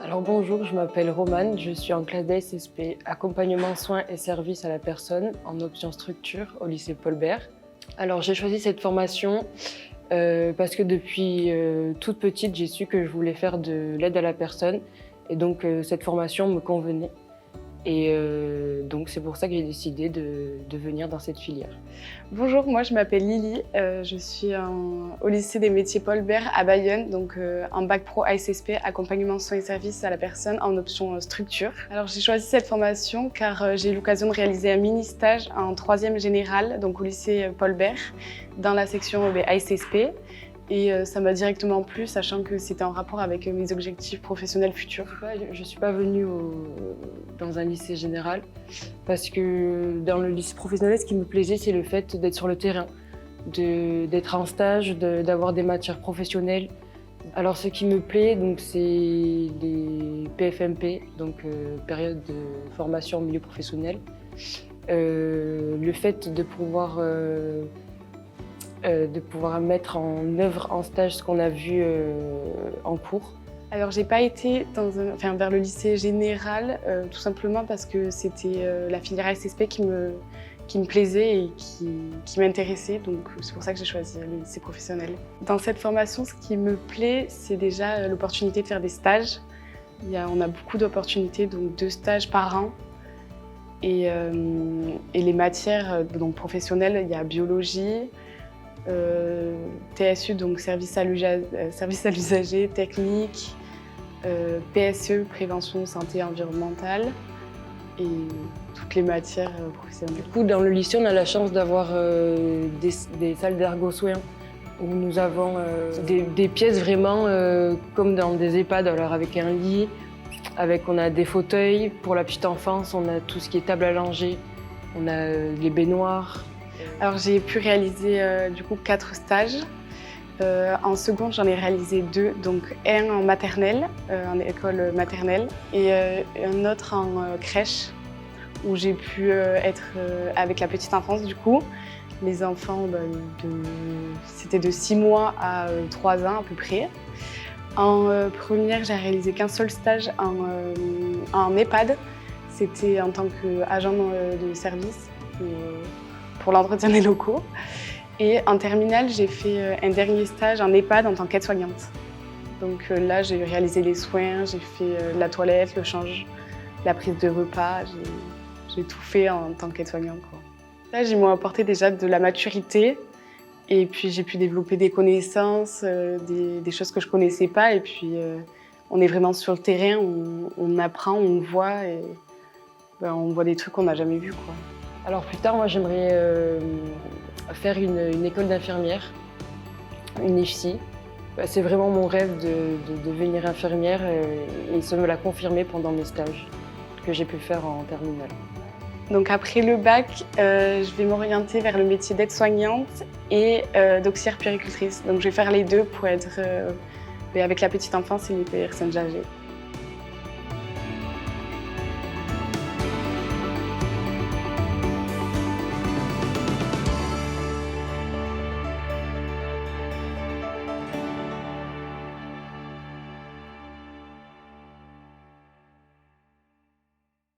Alors bonjour, je m'appelle Romane, je suis en classe d'ASSP, accompagnement soins et services à la personne en option structure au lycée Paul Bert. Alors j'ai choisi cette formation parce que depuis toute petite, j'ai su que je voulais faire de l'aide à la personne et donc cette formation me convenait. Et donc c'est pour ça que j'ai décidé de venir dans cette filière. Bonjour, moi je m'appelle Lily, je suis au lycée des métiers Paul Bert à Bayonne, donc en bac pro ASSP, accompagnement soins et services à la personne en option structure. Alors j'ai choisi cette formation car j'ai eu l'occasion de réaliser un mini-stage en 3e générale, donc au lycée Paul Bert, dans la section ASSP. Et ça m'a directement plu, sachant que c'était en rapport avec mes objectifs professionnels futurs. Je ne suis pas venue dans un lycée général parce que dans le lycée professionnel, ce qui me plaisait, c'est le fait d'être sur le terrain, d'être en stage, d'avoir des matières professionnelles. Alors ce qui me plaît, c'est les PFMP, donc période de formation au milieu professionnel. Le fait de pouvoir mettre en œuvre en stage ce qu'on a vu en cours. Alors j'ai pas été vers le lycée général, tout simplement parce que c'était la filière ASSP qui me plaisait et qui m'intéressait, donc c'est pour ça que j'ai choisi le lycée professionnel. Dans cette formation, ce qui me plaît, c'est déjà l'opportunité de faire des stages. On a beaucoup d'opportunités, donc 2 stages par an. Et les matières professionnelles, il y a biologie, TSU, donc service à l'usager, technique, PSE, prévention, santé environnementale, et toutes les matières professionnelles. Du coup, dans le lycée, on a la chance d'avoir des salles d'ergo-soins où nous avons des pièces vraiment comme dans des EHPAD, alors avec un lit, on a des fauteuils pour la petite enfance, on a tout ce qui est table à langer, on a les baignoires. Alors j'ai pu réaliser 4 stages. En seconde, j'en ai réalisé 2, donc un en maternelle, en école maternelle, et un autre en crèche, où j'ai pu être avec la petite enfance du coup. Les enfants, c'était de 6 mois à 3 ans à peu près. En première, j'ai réalisé qu'un seul stage en EHPAD. C'était en tant qu'agent de service pour l'entretien des locaux. Et en terminale, j'ai fait un dernier stage en EHPAD en tant qu'aide-soignante. Donc là, j'ai réalisé les soins, j'ai fait la toilette, le change, la prise de repas. J'ai tout fait en tant qu'aide-soignante. Là, ils m'ont apporté déjà de la maturité. Et puis j'ai pu développer des connaissances, des choses que je ne connaissais pas. Et puis on est vraiment sur le terrain, on apprend, on voit, et on voit des trucs qu'on n'a jamais vus, quoi. Alors plus tard, moi j'aimerais faire une école d'infirmière, une IFSI. C'est vraiment mon rêve de devenir infirmière et ça me l'a confirmé pendant mes stages que j'ai pu faire en terminale. Donc après le bac, je vais m'orienter vers le métier d'aide-soignante et d'auxiliaire puéricultrice. Donc je vais faire les deux pour être avec la petite enfance et les personnes âgées.